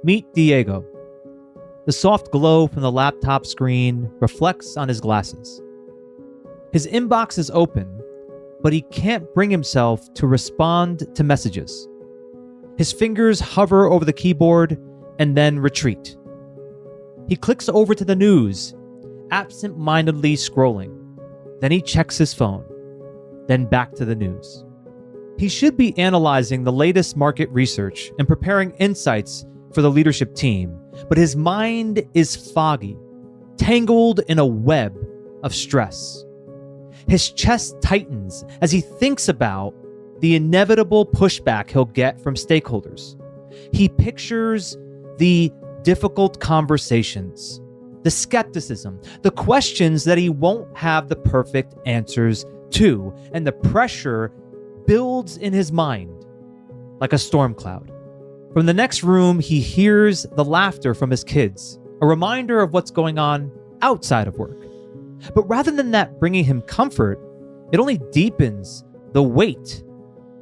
Meet Diego. The soft glow from the laptop screen reflects on his glasses. His inbox is open, but he can't bring himself to respond to messages. His fingers hover over the keyboard and then retreat. He clicks over to the news, absent-mindedly scrolling. Then he checks his phone, then back to the news. He should be analyzing the latest market research and preparing insights for the leadership team, but his mind is foggy, tangled in a web of stress. His chest tightens as he thinks about the inevitable pushback he'll get from stakeholders. He pictures the difficult conversations, the skepticism, the questions that he won't have the perfect answers to, and the pressure builds in his mind like a storm cloud. From the next room, he hears the laughter from his kids, a reminder of what's going on outside of work. But rather than that bringing him comfort, it only deepens the weight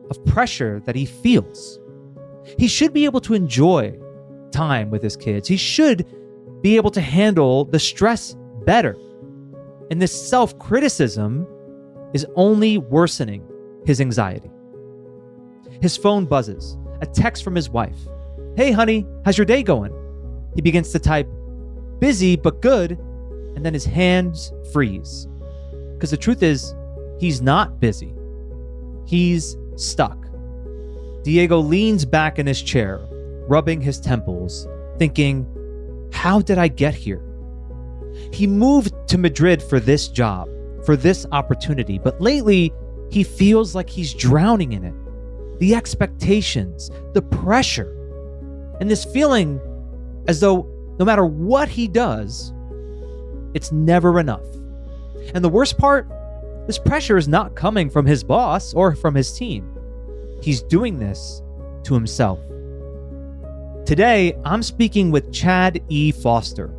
of pressure that he feels. He should be able to enjoy time with his kids. He should be able to handle the stress better. And this self-criticism is only worsening his anxiety. His phone buzzes, a text from his wife. "Hey honey, how's your day going?" He begins to type, "Busy, but good," and then his hands freeze. Because the truth is, he's not busy. He's stuck. Diego leans back in his chair, rubbing his temples, thinking, how did I get here? He moved to Madrid for this job, for this opportunity, but lately he feels like he's drowning in it. The expectations, the pressure, and this feeling as though no matter what he does, it's never enough. And the worst part, this pressure is not coming from his boss or from his team. He's doing this to himself. Today, I'm speaking with Chad E. Foster,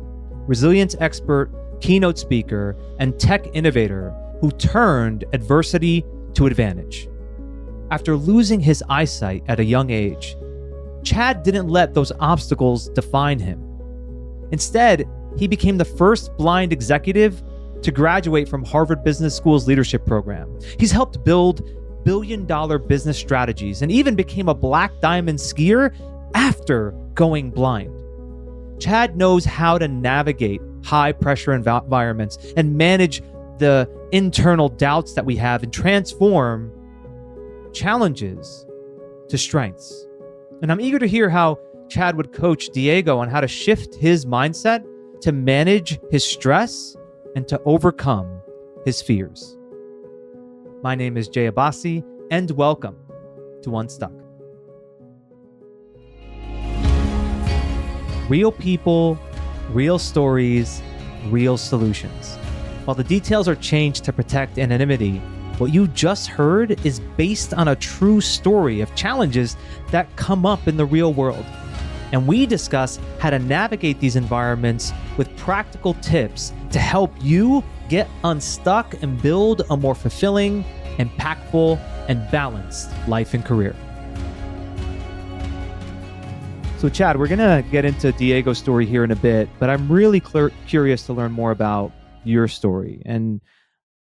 resilience expert, keynote speaker, and tech innovator who turned adversity to advantage. After losing his eyesight at a young age, Chad didn't let those obstacles define him. Instead, he became the first blind executive to graduate from Harvard Business School's leadership program. He's helped build billion-dollar business strategies and even became a black diamond skier after going blind. Chad knows how to navigate high-pressure environments and manage the internal doubts that we have and transform challenges to strengths. And I'm eager to hear how Chad would coach Diego on how to shift his mindset to manage his stress and to overcome his fears. My name is Jay Abbasi, and welcome to Unstuck. Real people, real stories, real solutions. While the details are changed to protect anonymity, what you just heard is based on a true story of challenges that come up in the real world. And we discuss how to navigate these environments with practical tips to help you get unstuck and build a more fulfilling, impactful, and balanced life and career. So Chad, we're going to get into Diego's story here in a bit, but I'm really curious to learn more about your story and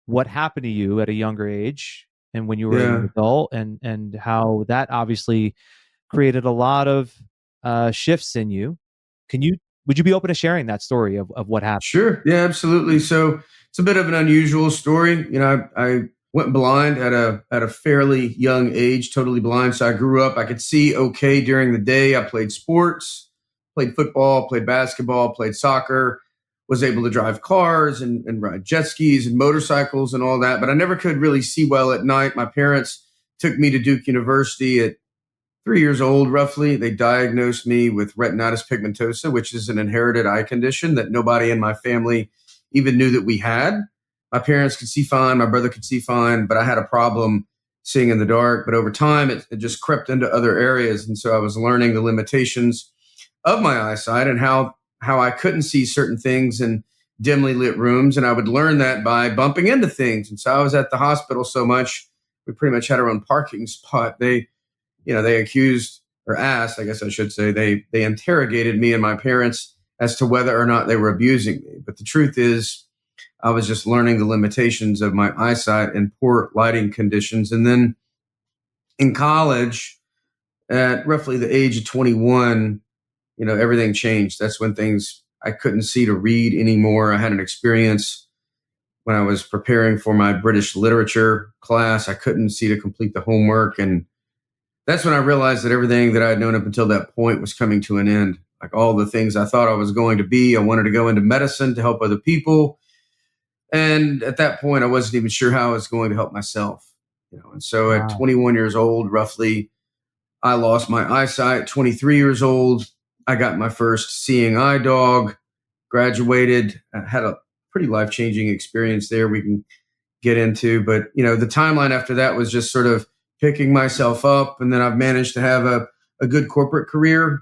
what happened to you at a younger age and when you were an adult, and how that obviously created a lot of shifts in you. Would you be open to sharing that story of what happened? Sure. Yeah, absolutely. So it's a bit of an unusual story. You know, I went blind at a fairly young age, totally blind. So I grew up, I could see okay during the day. I played sports, played football, played basketball, played soccer, was able to drive cars and ride jet skis and motorcycles and all that. But I never could really see well at night. My parents took me to Duke University at 3 years old, roughly. They diagnosed me with retinitis pigmentosa, which is an inherited eye condition that nobody in my family even knew that we had. My parents could see fine. My brother could see fine, but I had a problem seeing in the dark. But over time, it just crept into other areas. And so I was learning the limitations of my eyesight and how I couldn't see certain things in dimly lit rooms. And I would learn that by bumping into things. And so I was at the hospital so much, we pretty much had our own parking spot. They accused or asked, I guess I should say, they interrogated me and my parents as to whether or not they were abusing me. But the truth is, I was just learning the limitations of my eyesight and poor lighting conditions. And then in college, at roughly the age of 21, everything changed. That's when I couldn't see to read anymore. I had an experience when I was preparing for my British literature class. I couldn't see to complete the homework. And that's when I realized that everything that I had known up until that point was coming to an end. Like all the things I thought I was going to be, I wanted to go into medicine to help other people. And at that point, I wasn't even sure how I was going to help myself. And so at Wow. 21 years old, roughly, I lost my eyesight. 23 years old, I got my first seeing eye dog, graduated, I had a pretty life-changing experience there we can get into. But, the timeline after that was just sort of picking myself up. And then I've managed to have a good corporate career,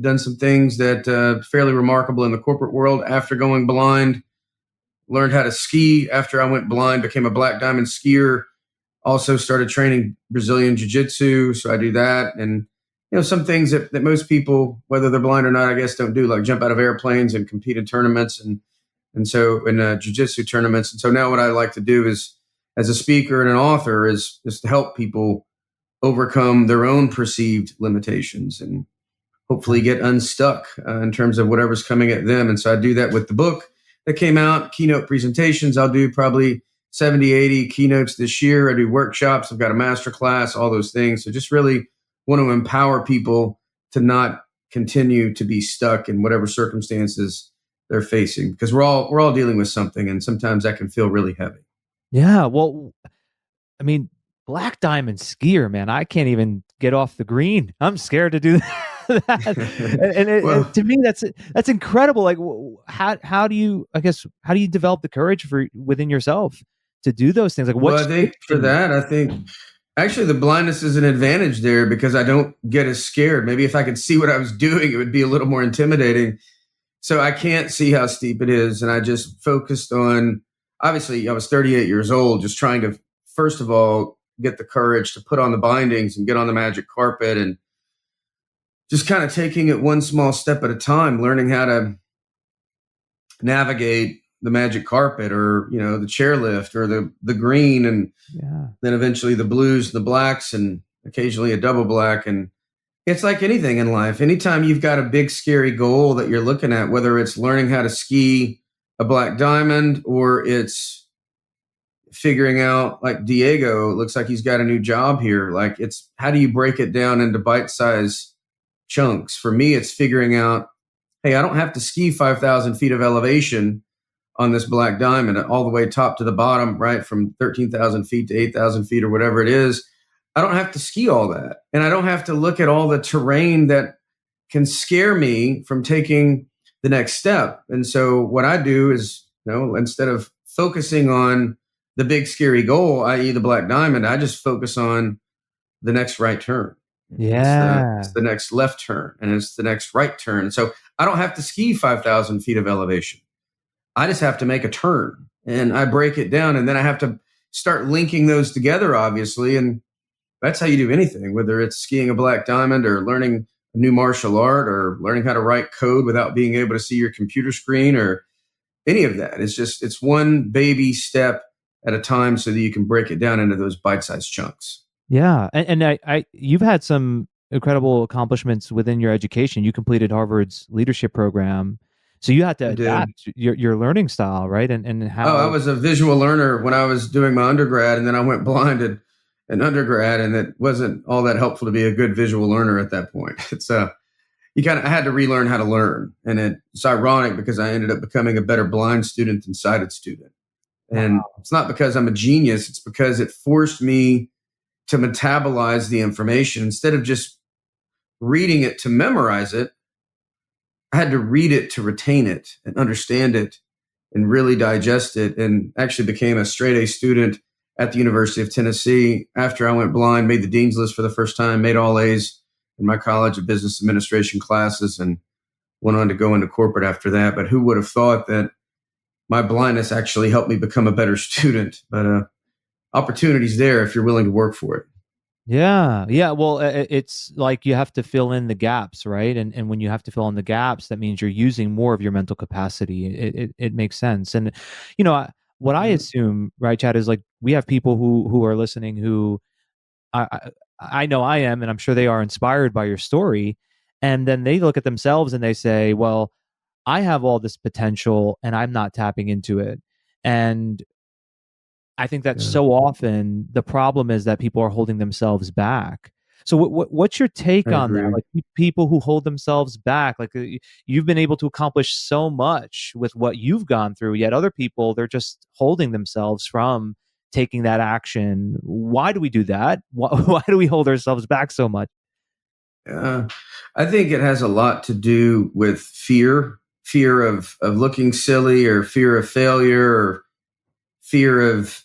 done some things that fairly remarkable in the corporate world after going blind, learned how to ski after I went blind, became a black diamond skier, also started training Brazilian jiu-jitsu. So I do that. And, some things that most people, whether they're blind or not, I guess don't do, like jump out of airplanes and compete in tournaments and so in jiu-jitsu tournaments. And so now what I like to do is, as a speaker and an author, is to help people overcome their own perceived limitations and hopefully get unstuck in terms of whatever's coming at them. And so I do that with the book that came out, keynote presentations. I'll do probably 70, 80 keynotes this year. I do workshops. I've got a master class, all those things. So just really want to empower people to not continue to be stuck in whatever circumstances they're facing, because we're all dealing with something, and sometimes that can feel really heavy. Yeah. Well, I mean, black diamond skier, man, I can't even get off the green. I'm scared to do that. Well, To me, that's incredible. Like, how do you, I guess, how do you develop the courage within yourself to do those things? Like, what well, I think shifts for in you? that, I think actually the blindness is an advantage there because I don't get as scared. Maybe if I could see what I was doing, it would be a little more intimidating. So I can't see how steep it is. And I just focused on, obviously, I was 38 years old, just trying to, first of all, get the courage to put on the bindings and get on the magic carpet and just kind of taking it one small step at a time, learning how to navigate the magic carpet or, the chairlift or the green, and Yeah. then eventually the blues, the blacks, and occasionally a double black. And it's like anything in life. Anytime you've got a big, scary goal that you're looking at, whether it's learning how to ski a black diamond or it's figuring out, like Diego, it looks like he's got a new job here. Like, it's how do you break it down into bite-sized chunks? For me, it's figuring out, hey, I don't have to ski 5,000 feet of elevation on this black diamond all the way top to the bottom, right? From 13,000 feet to 8,000 feet or whatever it is. I don't have to ski all that. And I don't have to look at all the terrain that can scare me from taking the next step. And so what I do is, instead of focusing on the big scary goal, i.e. the black diamond, I just focus on the next right turn. It's Yeah. the next left turn and it's the next right turn. And so I don't have to ski 5,000 feet of elevation. I just have to make a turn and I break it down, and then I have to start linking those together, obviously. And that's how you do anything, whether it's skiing a black diamond or learning a new martial art or learning how to write code without being able to see your computer screen or any of that. It's one baby step at a time so that you can break it down into those bite-sized chunks. Yeah. And you've had some incredible accomplishments within your education. You completed Harvard's leadership program. So you had to I did. adapt your learning style, right? And Oh, I how, was a visual learner when I was doing my undergrad, and then I went blind in undergrad, and it wasn't all that helpful to be a good visual learner at that point. I had to relearn how to learn, and it's ironic because I ended up becoming a better blind student than sighted student. And wow. it's not because I'm a genius; it's because it forced me to metabolize the information instead of just reading it to memorize it. I had to read it to retain it and understand it and really digest it, and actually became a straight A student at the University of Tennessee. After I went blind, made the dean's list for the first time, made all A's in my College of Business Administration classes, and went on to go into corporate after that. But who would have thought that my blindness actually helped me become a better student? But opportunities there if you're willing to work for it. Yeah, yeah. Well, it's like you have to fill in the gaps, right? And when you have to fill in the gaps, that means you're using more of your mental capacity. It makes sense. And you know, what I Mhm. assume, right, Chad, is like we have people who are listening who I, I I know I am, and I'm sure they are inspired by your story, and then they look at themselves and they say, "Well, I have all this potential, and I'm not tapping into it." And I think that Yeah, so often the problem is that people are holding themselves back. So what's your I take on that? agree. Like people who hold themselves back, like you've been able to accomplish so much with what you've gone through, yet other people they're just holding themselves from taking that action. Why do we do that? Why do we hold ourselves back so much? Uh, I think it has a lot to do with fear, fear of looking silly, or fear of failure, or fear of,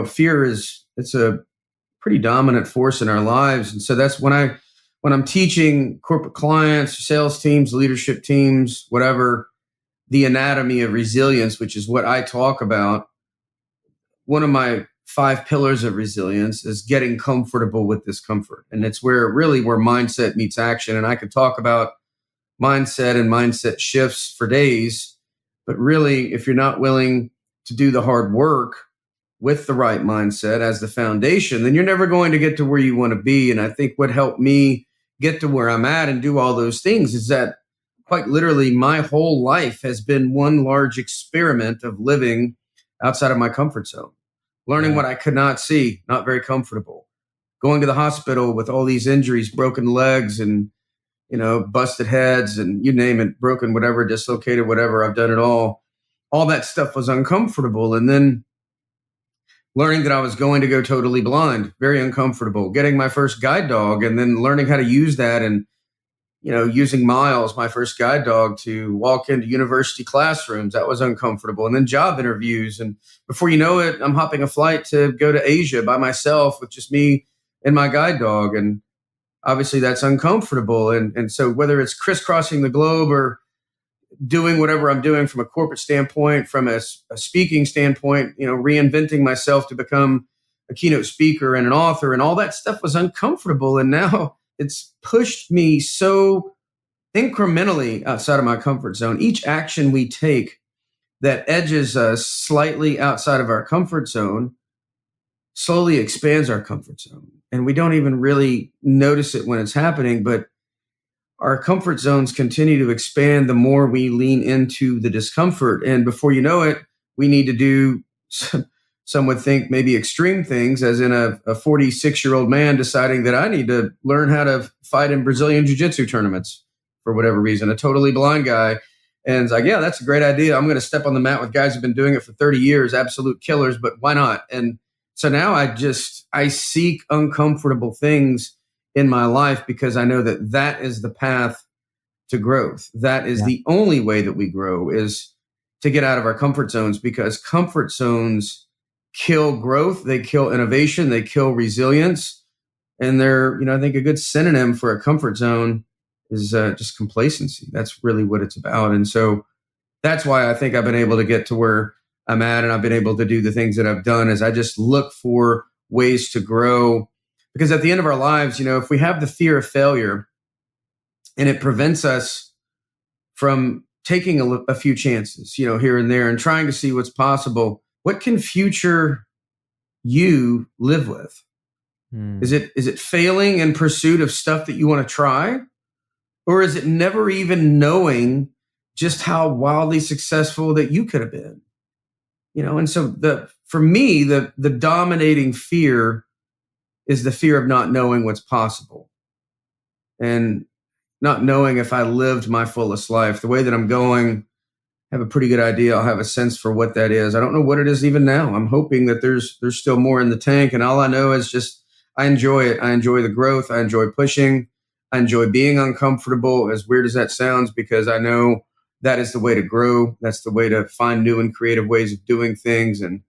fear is, it's a pretty dominant force in our lives. And so that's when I'm teaching corporate clients, sales teams, leadership teams, whatever, the anatomy of resilience, which is what I talk about. One of my 5 pillars of resilience is getting comfortable with discomfort. And it's where mindset meets action. And I could talk about mindset and mindset shifts for days, but really, if you're not willing to do the hard work with the right mindset as the foundation, then you're never going to get to where you want to be. And I think what helped me get to where I'm at and do all those things is that quite literally my whole life has been one large experiment of living outside of my comfort zone, learning Yeah. what I could not see, not very comfortable, going to the hospital with all these injuries, broken legs, and busted heads, and you name it, broken, whatever, dislocated, whatever. I've done it all. All that stuff was uncomfortable. And then learning that I was going to go totally blind, very uncomfortable. Getting my first guide dog, and then learning how to use that, and using Miles, my first guide dog, to walk into university classrooms. That was uncomfortable. And then job interviews, and before you know it, I'm hopping a flight to go to Asia by myself with just me and my guide dog. And obviously that's uncomfortable. And so whether it's crisscrossing the globe, or doing whatever I'm doing from a corporate standpoint, from a speaking standpoint, reinventing myself to become a keynote speaker and an author, and all that stuff was uncomfortable. And now it's pushed me so incrementally outside of my comfort zone. Each action we take that edges us slightly outside of our comfort zone slowly expands our comfort zone. And we don't even really notice it when it's happening, but our comfort zones continue to expand the more we lean into the discomfort. And before you know it, we need to do, some would think, maybe extreme things, as in a 46-year-old man deciding that I need to learn how to fight in Brazilian Jiu Jitsu tournaments for whatever reason. A totally blind guy. And it's like, yeah, that's a great idea. I'm going to step on the mat with guys who've been doing it for 30 years, absolute killers, but why not? And so now I seek uncomfortable things in my life, because I know that that is the path to growth. That is Yeah. the only way that we grow, is to get out of our comfort zones, because comfort zones kill growth, they kill innovation, they kill resilience. And they're, I think a good synonym for a comfort zone is just complacency. That's really what it's about. And so that's why I think I've been able to get to where I'm at, and I've been able to do the things that I've done, is I just look for ways to grow. Because at the end of our lives, if we have the fear of failure, and it prevents us from taking a few chances, here and there, and trying to see what's possible, what can future you live with? Is Hmm. it failing in pursuit of stuff that you want to try? Or is it never even knowing just how wildly successful that you could have been? And so for me, the dominating fear is the fear of not knowing what's possible, and not knowing if I lived my fullest life the way that I'm going. I have a pretty good idea. I'll have a sense for what that is. I don't know what it is even now. I'm hoping that there's still more in the tank, and all I know is just I enjoy it. I enjoy the growth. I enjoy pushing. I enjoy being uncomfortable. As weird as that sounds, because I know that is the way to grow. That's the way to find new and creative ways of doing things, and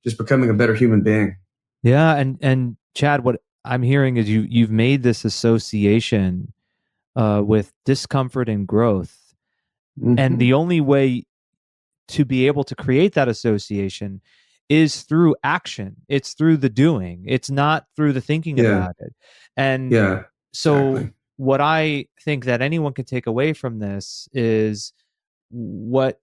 just becoming a better human being. Yeah, and Chad, what I'm hearing is you've made this association with discomfort and growth. And Hmm. the only way to be able to create that association is through action. It's through the doing. It's not through the thinking Yeah. about it. And Yeah. so Exactly. what I think that anyone can take away from this is what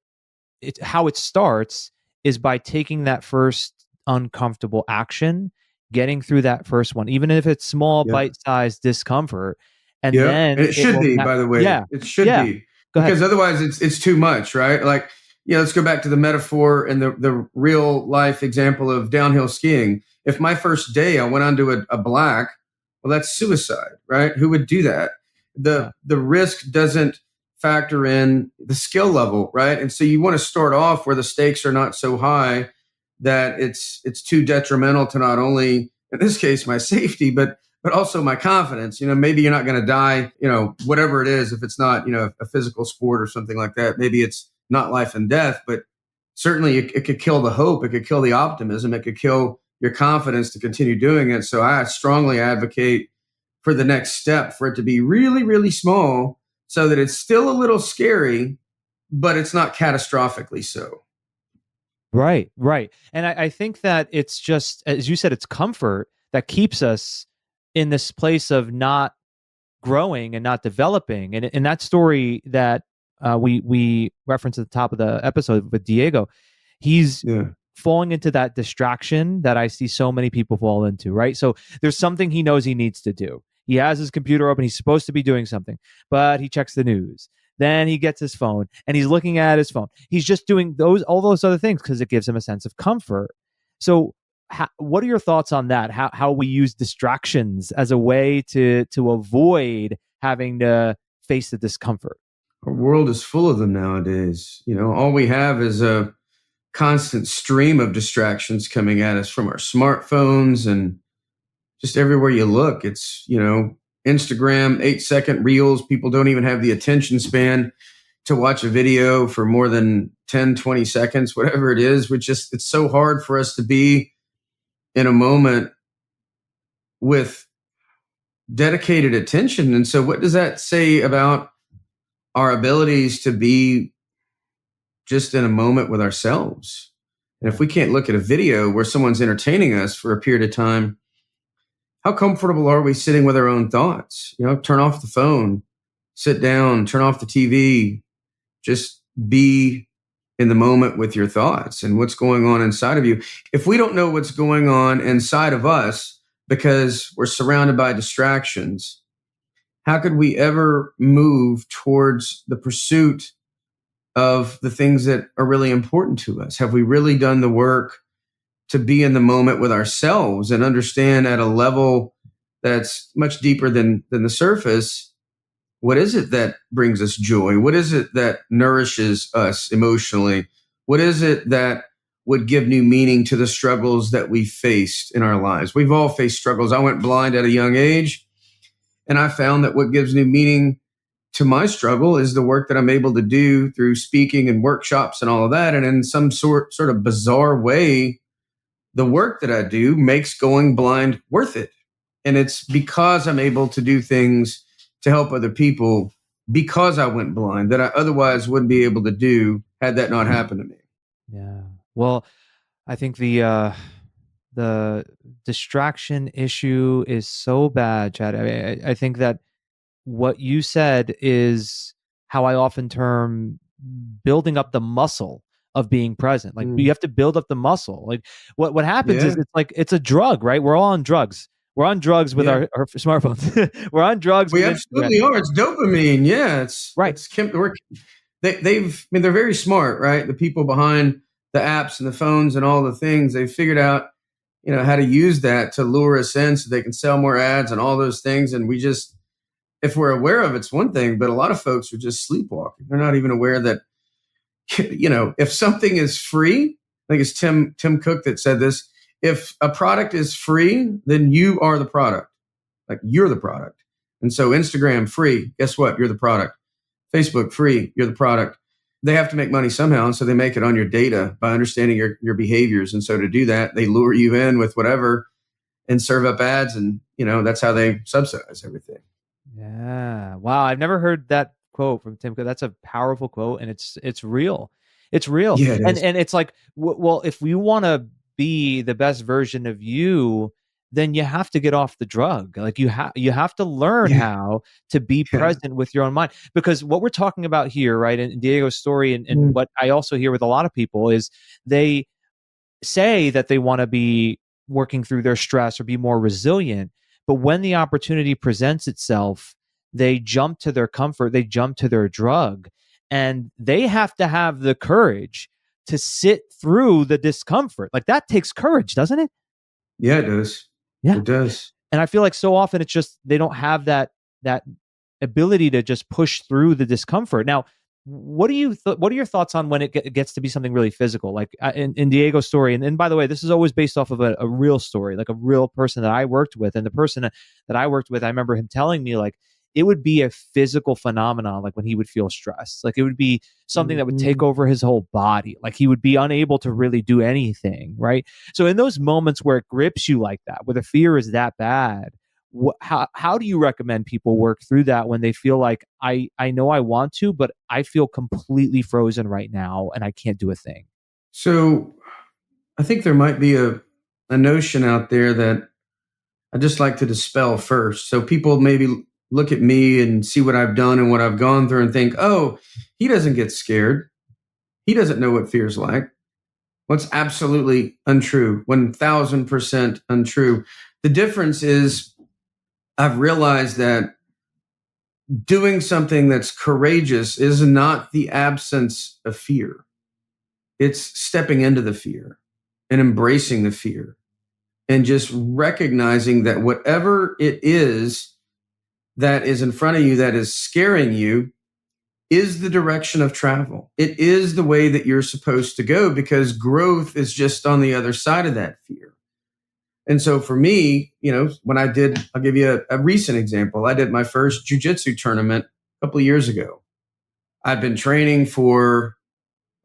how it starts is by taking that first uncomfortable action, getting through that first one, even if it's small, Yeah. bite-sized discomfort, and Yep. And then it it should will be, by the way. yeah, It should yeah. be. Go ahead. Because otherwise it's too much, right? Like, let's go back to the metaphor and the real life example of downhill skiing. If my first day I went onto a black, well, that's suicide, right? Who would do that? Yeah. The risk doesn't factor in the skill level, right? And so you want to start off where the stakes are not so high that it's too detrimental to not only in this case my safety, but also my confidence. Maybe you're not going to die, whatever it is, if it's not, a physical sport or something like that. Maybe it's not life and death, but certainly it could kill the hope. It could kill the optimism. It could kill your confidence to continue doing it. So I strongly advocate for the next step for it to be really, really small so that it's still a little scary, but it's not catastrophically so. Right, right. And I think that it's just, as you said, it's comfort that keeps us in this place of not growing and not developing. And in that story that we referenced at the top of the episode with Diego, he's Yeah. falling into that distraction that I see so many people fall into, right? So there's something he knows he needs to do. He has his computer open, he's supposed to be doing something, but he checks the news. Then he gets his phone and he's looking at his phone. He's just doing all those other things because it gives him a sense of comfort. So what are your thoughts on that? How we use distractions as a way to avoid having to face the discomfort? Our world is full of them nowadays. All we have is a constant stream of distractions coming at us from our smartphones and just everywhere you look. It's, Instagram, 8-second reels. People don't even have the attention span to watch a video for more than 10, 20 seconds, whatever it is. It's so hard for us to be in a moment with dedicated attention. And so what does that say about our abilities to be just in a moment with ourselves? And if we can't look at a video where someone's entertaining us for a period of time, how comfortable are we sitting with our own thoughts? Turn off the phone, sit down, turn off the TV, just be in the moment with your thoughts and what's going on inside of you. If we don't know what's going on inside of us because we're surrounded by distractions, how could we ever move towards the pursuit of the things that are really important to us? Have we really done the work to be in the moment with ourselves and understand at a level that's much deeper than the surface? What is it that brings us joy? What is it that nourishes us emotionally? What is it that would give new meaning to the struggles that we faced in our lives? We've all faced struggles. I went blind at a young age, and I found that what gives new meaning to my struggle is the work that I'm able to do through speaking and workshops and all of that. And in some sort of bizarre way, the work that I do makes going blind worth it. And it's because I'm able to do things to help other people because I went blind that I otherwise wouldn't be able to do had that not happened to me. Yeah. Well, I think the distraction issue is so bad, Chad. I think that what you said is how I often term building up the muscle of being present. Like you Mm. have to build up the muscle. Like what happens Yeah. is it's like it's a drug, right? We're all on drugs. We're on drugs with Yeah. our smartphones. We're on drugs We with Instagram. absolutely are. It's dopamine. Yeah. Right. They're very smart, right? The people behind the apps and the phones and all the things, they've figured out, how to use that to lure us in so they can sell more ads and all those things. And if we're aware of it's one thing, but a lot of folks are just sleepwalking. They're not even aware that, if something is free, I think it's Tim Cook that said this, if a product is free, then you are the product. Like you're the product. And so Instagram free, guess what? You're the product. Facebook free, you're the product. They have to make money somehow. And so they make it on your data by understanding your behaviors. And so to do that, they lure you in with whatever and serve up ads. And, that's how they subsidize everything. Yeah. Wow. I've never heard that quote from Tim Cook. That's a powerful quote, and it's real. It's real. Yeah, it And is. it's like, well, if we want to be the best version of you, then you have to get off the drug. Like you have to learn Yeah. how to be Yeah. present with your own mind. Because what we're talking about here, right, in Diego's story, and Mm. what I also hear with a lot of people is they say that they want to be working through their stress or be more resilient. But when the opportunity presents itself, they jump to their comfort, they jump to their drug, and they have to have the courage to sit through the discomfort. Like that takes courage, doesn't it? Yeah, it does. Yeah. It does. And I feel like so often it's just they don't have that ability to just push through the discomfort. Now, what are your thoughts on when it gets to be something really physical, like in Diego's story? And by the way, this is always based off of a real story, like a real person that I worked with. And the person that I worked with, I remember him telling me like it would be a physical phenomenon, like when he would feel stressed, like it would be something that would take Mhm. over his whole body, like he would be unable to really do anything, right? So in those moments where it grips you like that, where the fear is that bad, how do you recommend people work through that when they feel like I know I want to, but I feel completely frozen right now and I can't do a thing? So I think there might be a notion out there that I just like to dispel first. So people maybe look at me and see what I've done and what I've gone through and think, oh, he doesn't get scared. He doesn't know what fear's like. What's absolutely untrue, 1000% untrue. The difference is I've realized that doing something that's courageous is not the absence of fear. It's stepping into the fear and embracing the fear and just recognizing that whatever it is that is in front of you that is scaring you is the direction of travel. It is the way that you're supposed to go because growth is just on the other side of that fear. And so for me, when I'll give you a recent example. I did my first jujitsu tournament a couple of years ago. I'd been training for,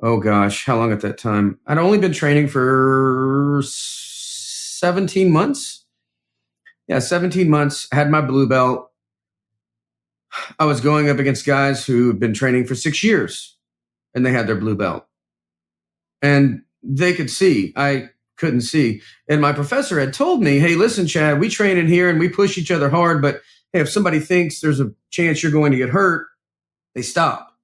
oh gosh, how long at that time? I'd only been training for 17 months. Yeah, 17 months. I had my blue belt. I was going up against guys who had been training for 6 years and they had their blue belt. And they could see. I couldn't see. And my professor had told me, hey, listen, Chad, we train in here and we push each other hard. But hey, if somebody thinks there's a chance you're going to get hurt, they stop.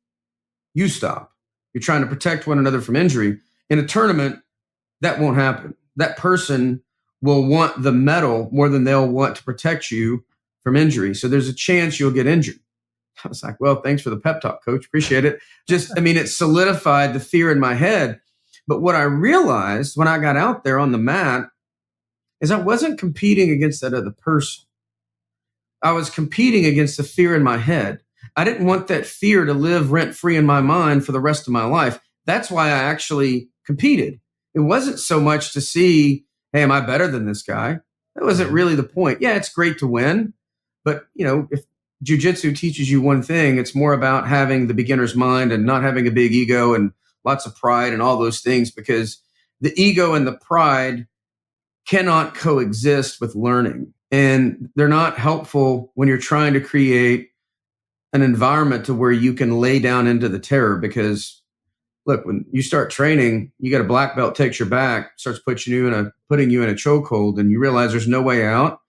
You stop. You're trying to protect one another from injury. In a tournament, that won't happen. That person will want the medal more than they'll want to protect you from injury. So there's a chance you'll get injured. I was like, well, thanks for the pep talk, coach. Appreciate it. It solidified the fear in my head. But what I realized when I got out there on the mat is I wasn't competing against that other person. I was competing against the fear in my head. I didn't want that fear to live rent free in my mind for the rest of my life. That's why I actually competed. It wasn't so much to see, hey, am I better than this guy? That wasn't really the point. Yeah, it's great to win. But, if jujitsu teaches you one thing, it's more about having the beginner's mind and not having a big ego and lots of pride and all those things, because the ego and the pride cannot coexist with learning. And they're not helpful when you're trying to create an environment to where you can lay down into the terror. Because look, when you start training, you got a black belt takes your back, starts putting you in a chokehold, and you realize there's no way out.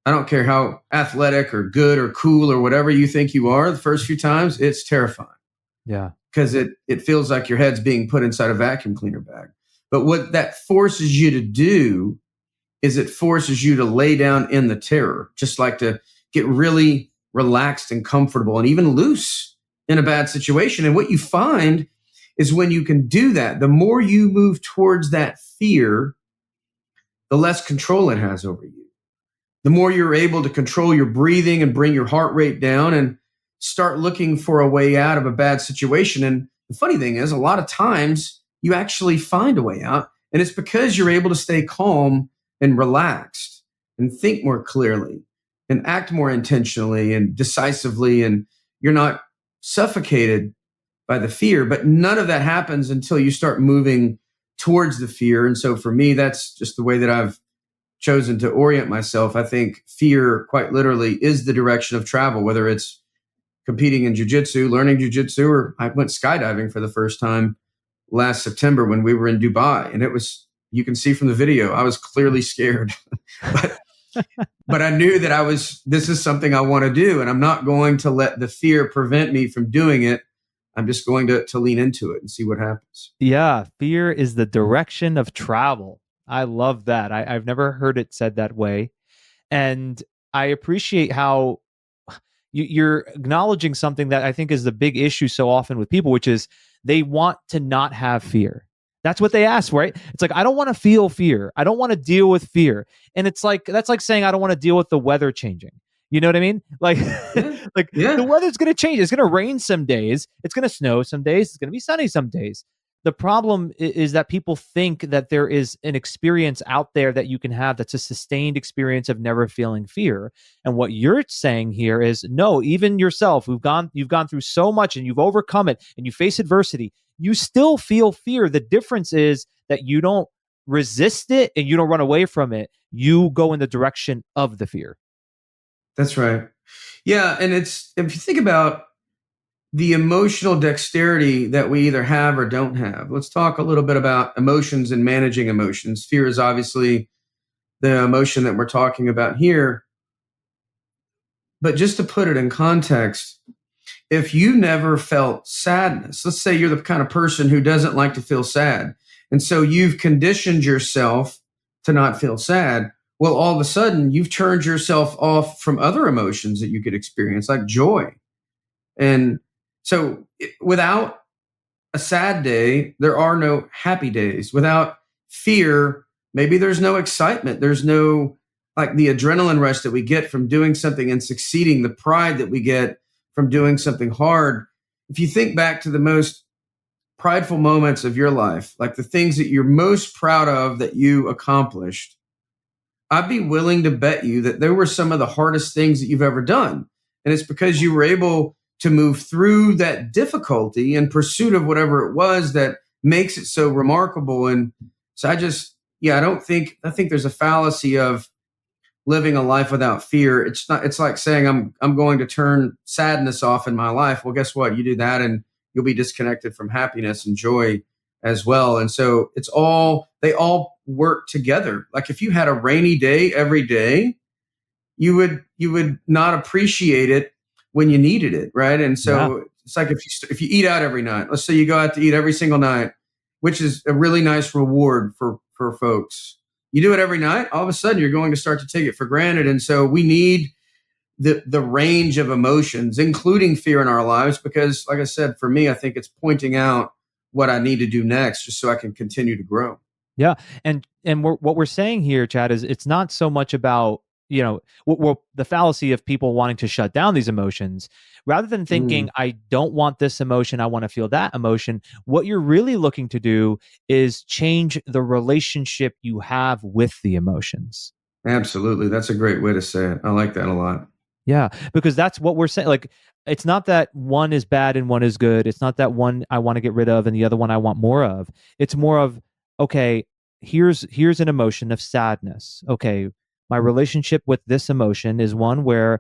I don't care how athletic or good or cool or whatever you think you are, the first few times, it's terrifying. Yeah. Because it feels like your head's being put inside a vacuum cleaner bag. But what that forces you to do is it forces you to lay down in the terror, just like to get really relaxed and comfortable and even loose in a bad situation. And what you find is when you can do that, the more you move towards that fear, the less control it has over you. The more you're able to control your breathing and bring your heart rate down and start looking for a way out of a bad situation. And the funny thing is, a lot of times you actually find a way out. And it's because you're able to stay calm and relaxed and think more clearly and act more intentionally and decisively. And you're not suffocated by the fear. But none of that happens until you start moving towards the fear. And so for me, that's just the way that I've chosen to orient myself. I think fear, quite literally, is the direction of travel, whether it's competing in jujitsu, learning jujitsu, or I went skydiving for the first time last September when we were in Dubai. And it was You can see from the video, I was clearly scared, but but I knew that this is something I want to do, and I'm not going to let the fear prevent me from doing it. I'm just going to lean into it and see what happens. Yeah, fear is the direction of travel. I love that. I've never heard it said that way. And I appreciate how you're acknowledging something that I think is the big issue so often with people, which is they want to not have fear. That's what they ask, right? It's like, I don't want to feel fear. I don't want to deal with fear. And it's like, that's like saying, I don't want to deal with the weather changing. You know what I mean? Like, Yeah. like the Yeah. weather's going to change. It's going to rain some days. It's going to snow some days. It's going to be sunny some days. The problem is that people think that there is an experience out there that you can have that's a sustained experience of never feeling fear. And what you're saying here is, no, even yourself, you've gone through so much and you've overcome it and you face adversity, you still feel fear. The difference is that you don't resist it and you don't run away from it. You go in the direction of the fear. That's right. Yeah. And if you think about the emotional dexterity that we either have or don't have, let's talk a little bit about emotions and managing emotions. Fear is obviously the emotion that we're talking about here. But just to put it in context, if you never felt sadness, let's say you're the kind of person who doesn't like to feel sad, and so you've conditioned yourself to not feel sad. Well, all of a sudden, you've turned yourself off from other emotions that you could experience, like joy. And so, without a sad day, there are no happy days. Without fear, maybe there's no excitement. There's no, like, the adrenaline rush that we get from doing something and succeeding, the pride that we get from doing something hard. If you think back to the most prideful moments of your life, like the things that you're most proud of that you accomplished, I'd be willing to bet you that there were some of the hardest things that you've ever done. And it's because you were able to move through that difficulty in pursuit of whatever it was that makes it so remarkable. And so I think there's a fallacy of living a life without fear. It's like saying I'm going to turn sadness off in my life. Well, guess what? You do that and you'll be disconnected from happiness and joy as well. And so they all work together. Like if you had a rainy day every day, you would not appreciate it when you needed it, right? And so It's like if you eat out every night. Let's say you go out to eat every single night, which is a really nice reward for folks. You do it every night, all of a sudden you're going to start to take it for granted. And so we need the range of emotions, including fear in our lives, because like I said, for me, I think it's pointing out what I need to do next just so I can continue to grow. Yeah. And what we're saying here, Chad, is it's not so much about, the fallacy of people wanting to shut down these emotions. Rather than thinking, I don't want this emotion, I want to feel that emotion, what you're really looking to do is change the relationship you have with the emotions. Absolutely. That's a great way to say it. I like that a lot. Yeah, because that's what we're saying. Like, it's not that one is bad and one is good. It's not that one I want to get rid of and the other one I want more of. It's more of, okay, here's an emotion of sadness. Okay, my relationship with this emotion is one where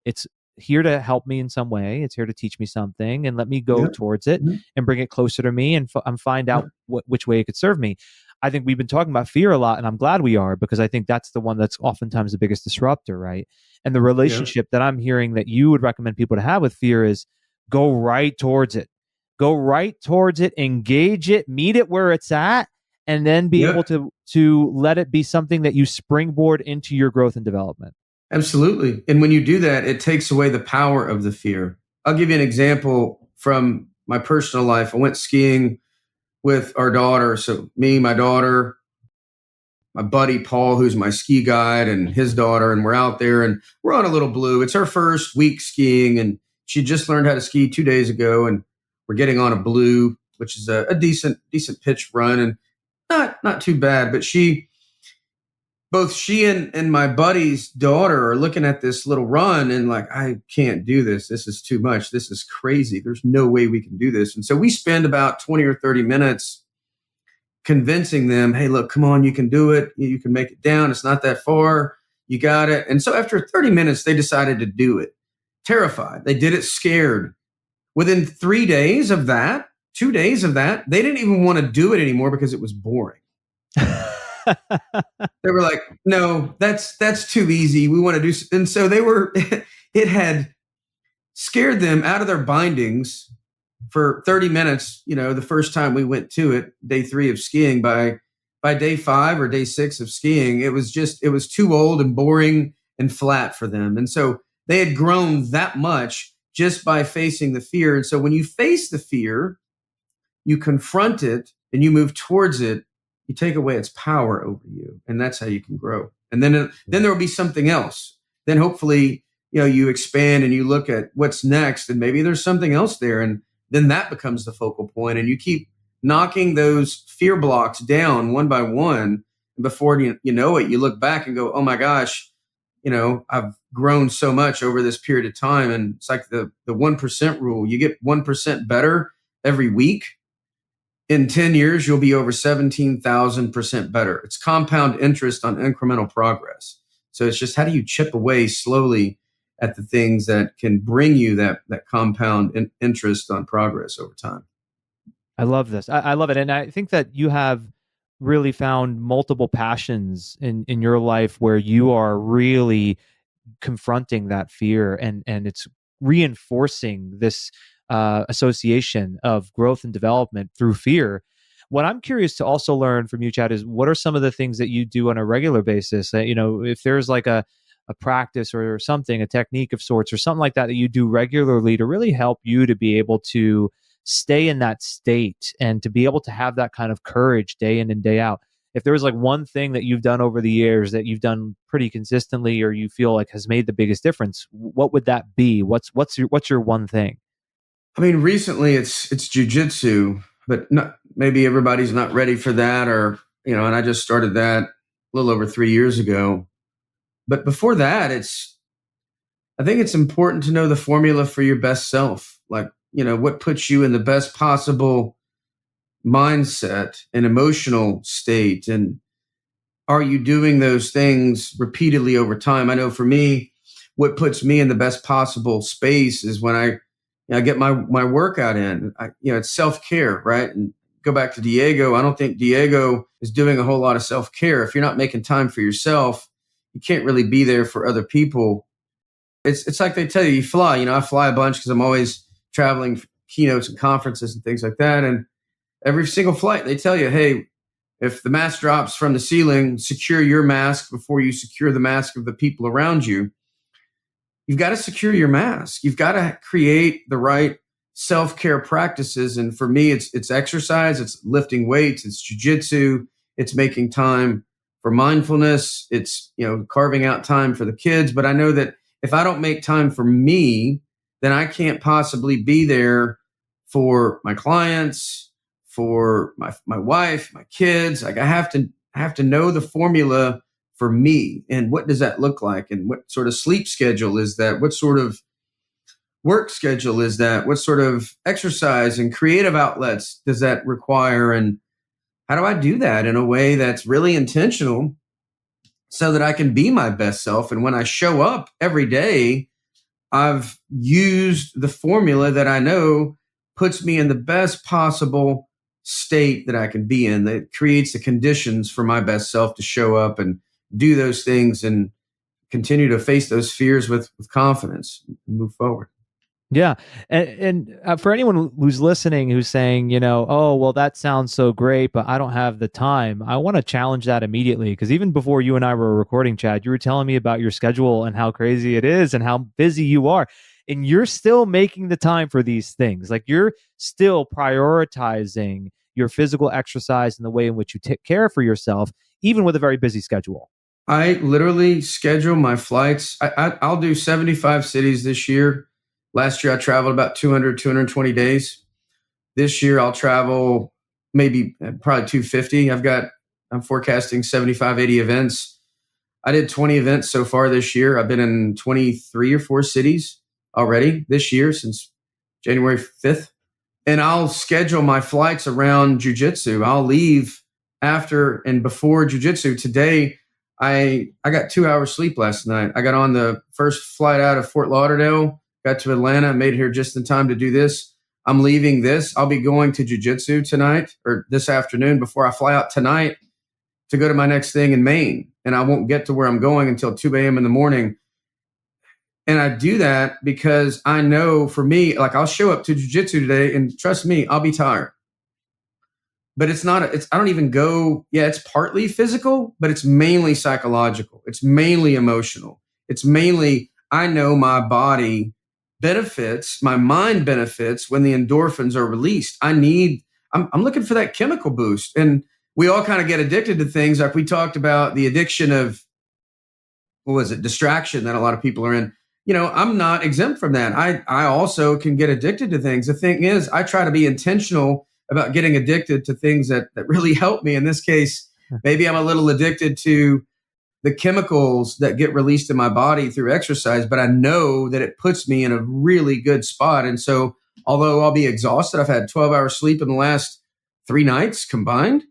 it's here to help me in some way. It's here to teach me something and let me go towards it and bring it closer to me and find out which way it could serve me. I think we've been talking about fear a lot, and I'm glad we are, because I think that's the one that's oftentimes the biggest disruptor, right? And the relationship that I'm hearing that you would recommend people to have with fear is go right towards it. Go right towards it, engage it, meet it where it's at, and then be able to let it be something that you springboard into your growth and development. Absolutely. And when you do that, it takes away the power of the fear. I'll give you an example from my personal life. I went skiing with our daughter. So me, my daughter, my buddy Paul, who's my ski guide, and his daughter, and we're out there and we're on a little blue. It's her first week skiing, and she just learned how to ski 2 days ago, and we're getting on a blue, which is a decent pitch run, and not too bad. But both she and my buddy's daughter are looking at this little run and like, I can't do this. This is too much. This is crazy. There's no way we can do this. And so we spend about 20 or 30 minutes convincing them, hey, look, come on, you can do it. You can make it down. It's not that far. You got it. And so after 30 minutes, they decided to do it. Terrified. They did it scared. Within 3 days of that, 2 days of that, they didn't even want to do it anymore because it was boring. They were like, no, that's too easy. We want to do, and so they were, it had scared them out of their bindings for 30 minutes, the first time we went to it, day 3 of skiing. By day 5 or day 6 of skiing, it was too old and boring and flat for them. And so they had grown that much just by facing the fear. And so when you face the fear, you confront it and you move towards it, you take away its power over you. And that's how you can grow. And then there will be something else. Then hopefully, you expand and you look at what's next, and maybe there's something else there. And then that becomes the focal point, and you keep knocking those fear blocks down one by one. And before you know it, you look back and go, oh my gosh, I've grown so much over this period of time. And it's like the 1% rule. You get 1% better every week. In 10 years, you'll be over 17,000% better. It's compound interest on incremental progress. So it's just, how do you chip away slowly at the things that can bring you that compound interest on progress over time? I love this. I love it. And I think that you have really found multiple passions in your life where you are really confronting that fear, and it's reinforcing this association of growth and development through fear. What I'm curious to also learn from you, Chad, is what are some of the things that you do on a regular basis? That, if there's like a practice or something, a technique of sorts or something like that you do regularly to really help you to be able to stay in that state and to be able to have that kind of courage day in and day out. If there was like one thing that you've done over the years that you've done pretty consistently, or you feel like has made the biggest difference, what would that be? What's your one thing? I mean, recently it's jujitsu, but maybe everybody's not ready for that, or, and I just started that a little over 3 years ago. But before that, I think it's important to know the formula for your best self. Like, what puts you in the best possible mindset and emotional state. And are you doing those things repeatedly over time? I know for me, what puts me in the best possible space is when I get my workout in. It's self-care, right? And go back to Diego. I don't think Diego is doing a whole lot of self-care. If you're not making time for yourself, you can't really be there for other people. It's like they tell you fly. I fly a bunch because I'm always traveling for keynotes and conferences and things like that. And every single flight, they tell you, hey, if the mask drops from the ceiling, secure your mask before you secure the mask of the people around you. You've got to secure your mask. You've got to create the right self-care practices. And for me, it's exercise, it's lifting weights, it's jujitsu, it's making time for mindfulness, it's, carving out time for the kids. But I know that if I don't make time for me, then I can't possibly be there for my clients, for my wife, my kids. Like I have to know the formula for me, and what does that look like, and what sort of sleep schedule is that, what sort of work schedule is that, what sort of exercise and creative outlets does that require, and how do I do that in a way that's really intentional so that I can be my best self. And when I show up every day, I've used the formula that I know puts me in the best possible state that I can be in, that creates the conditions for my best self to show up and do those things and continue to face those fears with confidence and move forward. Yeah. And for anyone who's listening, who's saying, oh, well, that sounds so great, but I don't have the time. I want to challenge that immediately, because even before you and I were recording, Chad, you were telling me about your schedule and how crazy it is and how busy you are. And you're still making the time for these things. Like you're still prioritizing your physical exercise and the way in which you take care for yourself, even with a very busy schedule. I literally schedule my flights. I'll do 75 cities this year. Last year, I traveled about 220 days. This year, I'll travel probably 250. I'm forecasting 75, 80 events. I did 20 events so far this year. I've been in 23 or 4 cities already this year since January 5th. And I'll schedule my flights around jujitsu. I'll leave after and before jujitsu. Today, I got 2 hours sleep last night. I got on the first flight out of Fort Lauderdale, got to Atlanta, made it here just in time to do this. I'm leaving this. I'll be going to jujitsu tonight or this afternoon before I fly out tonight. to go to my next thing in Maine, and I won't get to where I'm going until 2 a.m. in the morning. And I do that because I know, for me, like, I'll show up to jujitsu today, and trust me, I'll be tired. But it's not, I don't even go, yeah, it's partly physical, but it's mainly psychological. It's mainly emotional. It's mainly, I know my body benefits, my mind benefits when the endorphins are released. I'm looking for that chemical boost. And we all kind of get addicted to things. Like we talked about the addiction of, what was it, distraction that a lot of people are in. I'm not exempt from that. I also can get addicted to things. The thing is, I try to be intentional about getting addicted to things that really help me. In this case, maybe I'm a little addicted to the chemicals that get released in my body through exercise, but I know that it puts me in a really good spot. And so, although I'll be exhausted, I've had 12 hours sleep in the last 3 nights combined,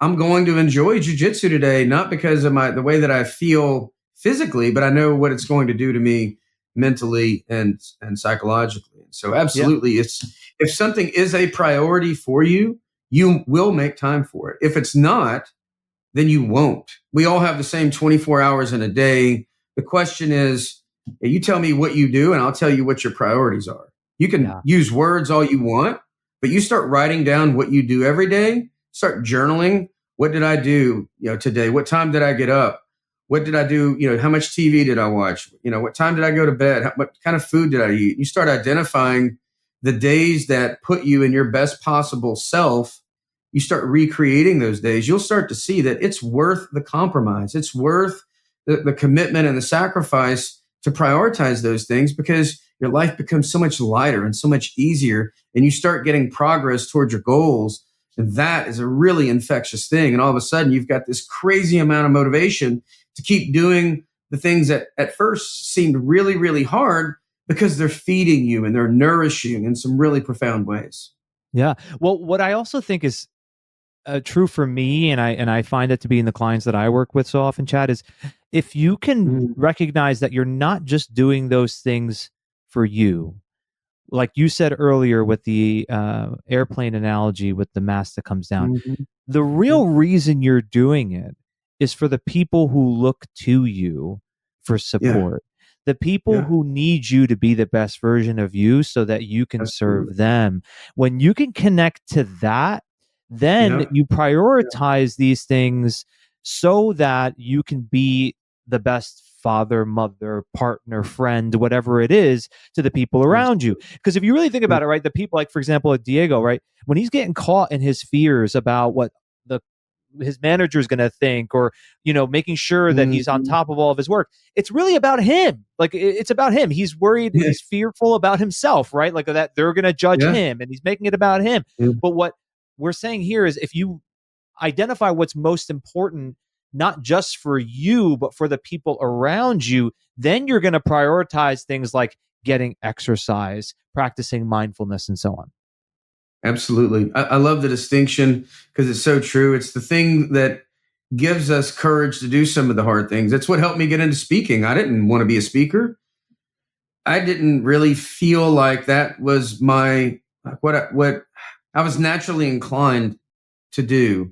I'm going to enjoy jujitsu today, not because of the way that I feel physically, but I know what it's going to do to me mentally and psychologically. So Yeah. absolutely, if something is a priority for you, you will make time for it. If it's not, then you won't. We all have the same 24 hours in a day. The question is, you tell me what you do, and I'll tell you what your priorities are. You can Yeah. use words all you want, but you start writing down what you do every day, start journaling. What did I do, today? What time did I get up? What did I do? How much TV did I watch? What time did I go to bed? What kind of food did I eat? You start identifying the days that put you in your best possible self. You start recreating those days. You'll start to see that it's worth the compromise. It's worth the commitment and the sacrifice to prioritize those things, because your life becomes so much lighter and so much easier, and you start getting progress towards your goals. And that is a really infectious thing. And all of a sudden, you've got this crazy amount of motivation to keep doing the things that at first seemed really, really hard, because they're feeding you and they're nourishing in some really profound ways. Yeah. Well, what I also think is true for me, and I find it to be in the clients that I work with so often, Chad, is if you can Mhm. recognize that you're not just doing those things for you, like you said earlier with the airplane analogy with the mask that comes down, Mhm. the Yeah. real reason you're doing it is for the people who look to you for Yeah. support, the people Yeah. who need you to be the best version of you so that you can Absolutely. serve them. When you can connect to that, then Yeah. you Yeah. prioritize these things so that you can be the best father, mother, partner, friend, whatever it is, to the people around you. Absolutely. Because if you really think Yeah. about it, right, the people, like, for example, at Diego, right, when he's getting caught in his fears about what the his manager is going to think, or making sure that he's on Mhm. top of all of his work, it's really about him. Like, it's about him. He's worried, Yeah. he's fearful about himself, right? Like, that they're going to judge Yeah. him, and he's making it about him. Yeah. But what we're saying here is, if you identify what's most important, not just for you, but for the people around you, then you're going to prioritize things like getting exercise, practicing mindfulness, and so on. Absolutely. I love the distinction, because it's so true. It's the thing that gives us courage to do some of the hard things. That's what helped me get into speaking. I didn't want to be a speaker. I didn't really feel like that was my, like, what I was naturally inclined to do.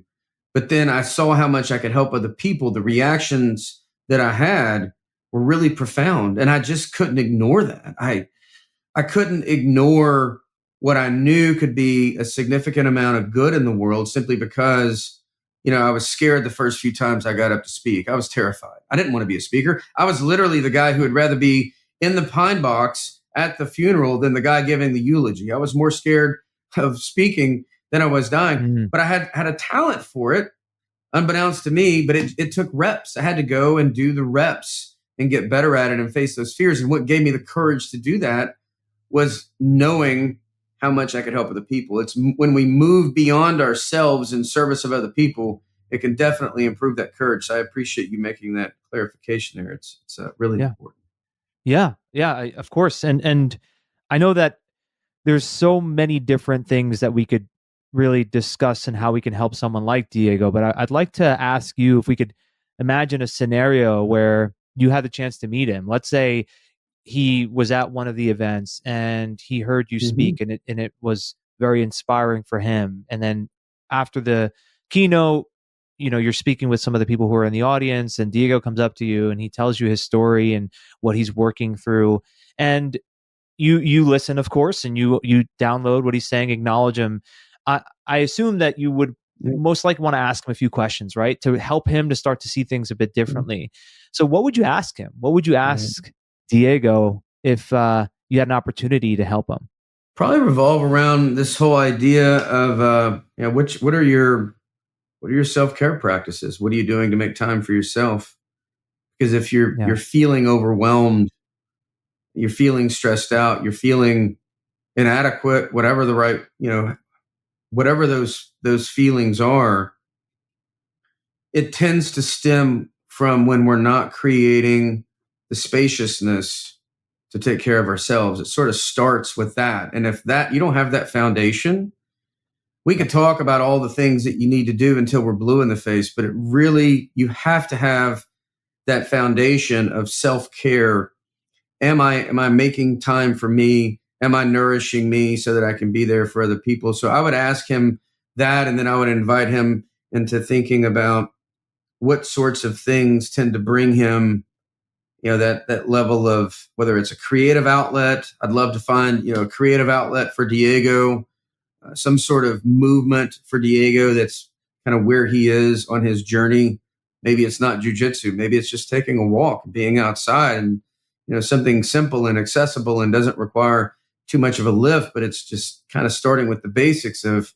But then I saw how much I could help other people. The reactions that I had were really profound, and I just couldn't ignore that. I couldn't ignore what I knew could be a significant amount of good in the world, simply because, I was scared the first few times I got up to speak. I was terrified. I didn't want to be a speaker. I was literally the guy who would rather be in the pine box at the funeral than the guy giving the eulogy. I was more scared of speaking than I was dying, Mm. but I had a talent for it, unbeknownst to me, but it took reps. I had to go and do the reps and get better at it and face those fears. And what gave me the courage to do that was knowing how much I could help other people. It's when we move beyond ourselves in service of other people, it can definitely improve that courage. So I appreciate you making that clarification there. It's really Yeah. important. Yeah. Yeah. Of course. And I know that there's so many different things that we could really discuss and how we can help someone like Diego. But I'd like to ask you if we could imagine a scenario where you had the chance to meet him. Let's say he was at one of the events and he heard you Mhm. speak, and it was very inspiring for him. And then after the keynote, you're speaking with some of the people who are in the audience, and Diego comes up to you and he tells you his story and what he's working through, and you listen, of course, and you download what he's saying, acknowledge him. I assume that you would most likely want to ask him a few questions, right, to help him to start to see things a bit differently. So what would you ask him? What would you ask Diego if you had an opportunity to help him? Probably revolve around this whole idea of what are your self-care practices? What are you doing to make time for yourself? Because if you're feeling overwhelmed, you're feeling stressed out, you're feeling inadequate, whatever the right, whatever those feelings are, it tends to stem from when we're not creating the spaciousness to take care of ourselves. It sort of starts with that. And if that you don't have that foundation, we could talk about all the things that you need to do until we're blue in the face, but you have to have that foundation of self-care. Am I making time for me? Am I nourishing me so that I can be there for other people? So I would ask him that, and then I would invite him into thinking about what sorts of things tend to bring him, that level of, whether it's a creative outlet. I'd love to find, a creative outlet for Diego, some sort of movement for Diego that's kind of where he is on his journey. Maybe it's not jujitsu. Maybe it's just taking a walk, being outside, and something simple and accessible and doesn't require too much of a lift, but it's just kind of starting with the basics of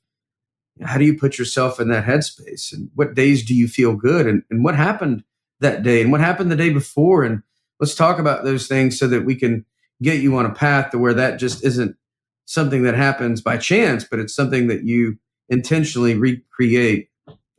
how do you put yourself in that headspace, and what days do you feel good, and what happened that day, and what happened the day before, and let's talk about those things so that we can get you on a path to where that just isn't something that happens by chance, but it's something that you intentionally recreate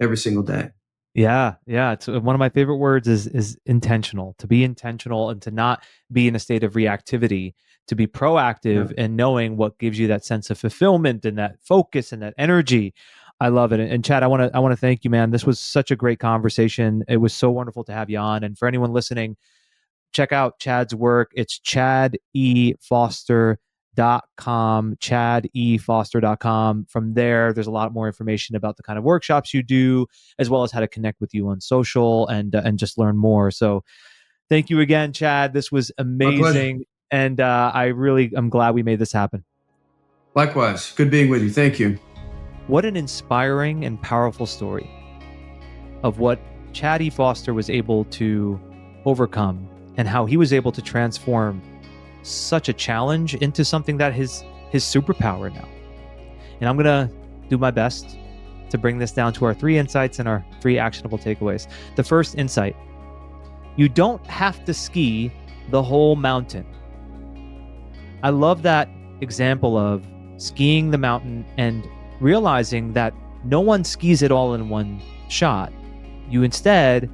every single day. Yeah. It's one of my favorite words is intentional. To be intentional and to not be in a state of reactivity, to be proactive and knowing what gives you that sense of fulfillment and that focus and that energy. I love it. And Chad, I want to thank you, man. This was such a great conversation. It was so wonderful to have you on. And for anyone listening, check out Chad's work. It's chadefoster.com, chadefoster.com. From there's a lot more information about the kind of workshops you do, as well as how to connect with you on social and just learn more. So thank you again, Chad. This was amazing. And I'm glad we made this happen. Likewise. Good being with you. Thank you. What an inspiring and powerful story of what Chad E. Foster was able to overcome, and how he was able to transform such a challenge into something that his superpower now. And I'm going to do my best to bring this down to our 3 insights and our 3 actionable takeaways. The first insight: you don't have to ski the whole mountain. I love that example of skiing the mountain and realizing that no one skis it all in one shot. You instead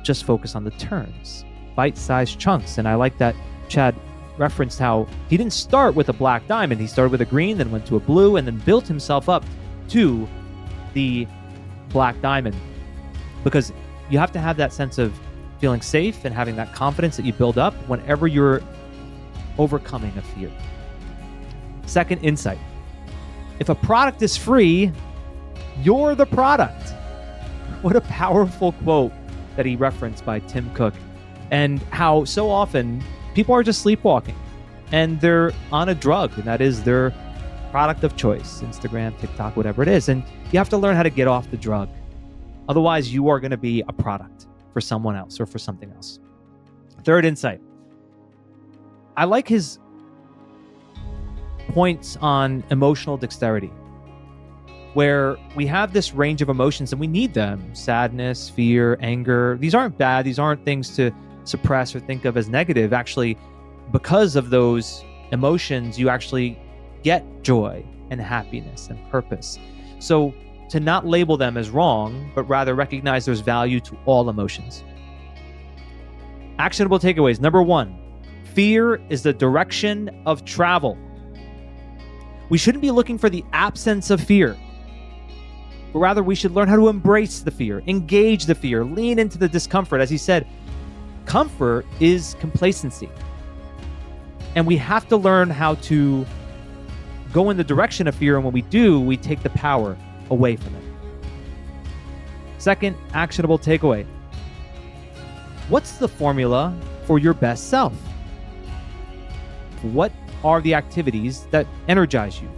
just focus on the turns, bite-sized chunks. And I like that Chad referenced how he didn't start with a black diamond. He started with a green, then went to a blue, and then built himself up to the black diamond. Because you have to have that sense of feeling safe and having that confidence that you build up whenever you're overcoming a fear. Second insight: if a product is free, you're the product. What a powerful quote that he referenced by Tim Cook, and how so often people are just sleepwalking and they're on a drug, and that is their product of choice, Instagram, TikTok, whatever it is. And you have to learn how to get off the drug. Otherwise, you are going to be a product for someone else or for something else. Third insight: I like his points on emotional dexterity, where we have this range of emotions and we need them. Sadness, fear, anger. These aren't bad. These aren't things to suppress or think of as negative. Actually, because of those emotions, you actually get joy and happiness and purpose. So to not label them as wrong, but rather recognize there's value to all emotions. Actionable takeaways. Number 1, fear is the direction of travel. We shouldn't be looking for the absence of fear, but rather we should learn how to embrace the fear, engage the fear, lean into the discomfort. As he said, comfort is complacency. And we have to learn how to go in the direction of fear. And when we do, we take the power away from it. Second actionable takeaway. What's the formula for your best self? What are the activities that energize you?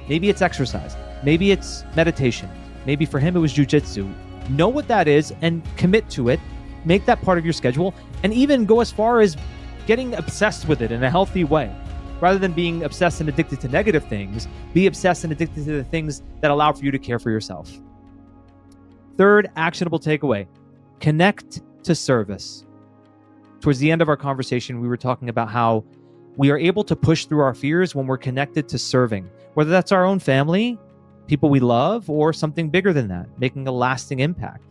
Maybe it's exercise. Maybe it's meditation. Maybe for him it was jujitsu. Know what that is and commit to it. Make that part of your schedule, and even go as far as getting obsessed with it in a healthy way. Rather than being obsessed and addicted to negative things, be obsessed and addicted to the things that allow for you to care for yourself. Third actionable takeaway, connect to service. Towards the end of our conversation, we were talking about how we are able to push through our fears when we're connected to serving, whether that's our own family, people we love, or something bigger than that, making a lasting impact.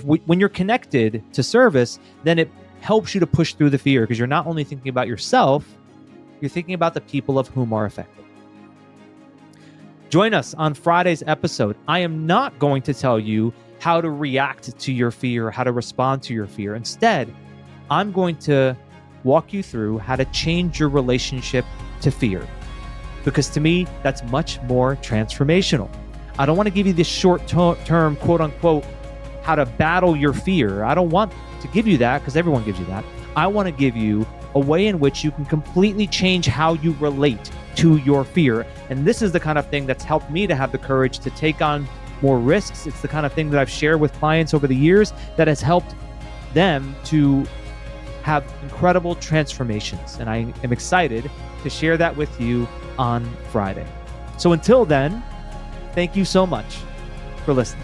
When you're connected to service, then it helps you to push through the fear, because you're not only thinking about yourself, you're thinking about the people of whom are affected. Join us on Friday's episode. I am not going to tell you how to react to your fear, how to respond to your fear. Instead, I'm going to walk you through how to change your relationship to fear, because to me, that's much more transformational. I don't want to give you this short-term, quote unquote, how to battle your fear. I don't want to give you that, because everyone gives you that. I want to give you a way in which you can completely change how you relate to your fear. And this is the kind of thing that's helped me to have the courage to take on more risks. It's the kind of thing that I've shared with clients over the years that has helped them to have incredible transformations. And I am excited to share that with you on Friday. So until then, thank you so much for listening.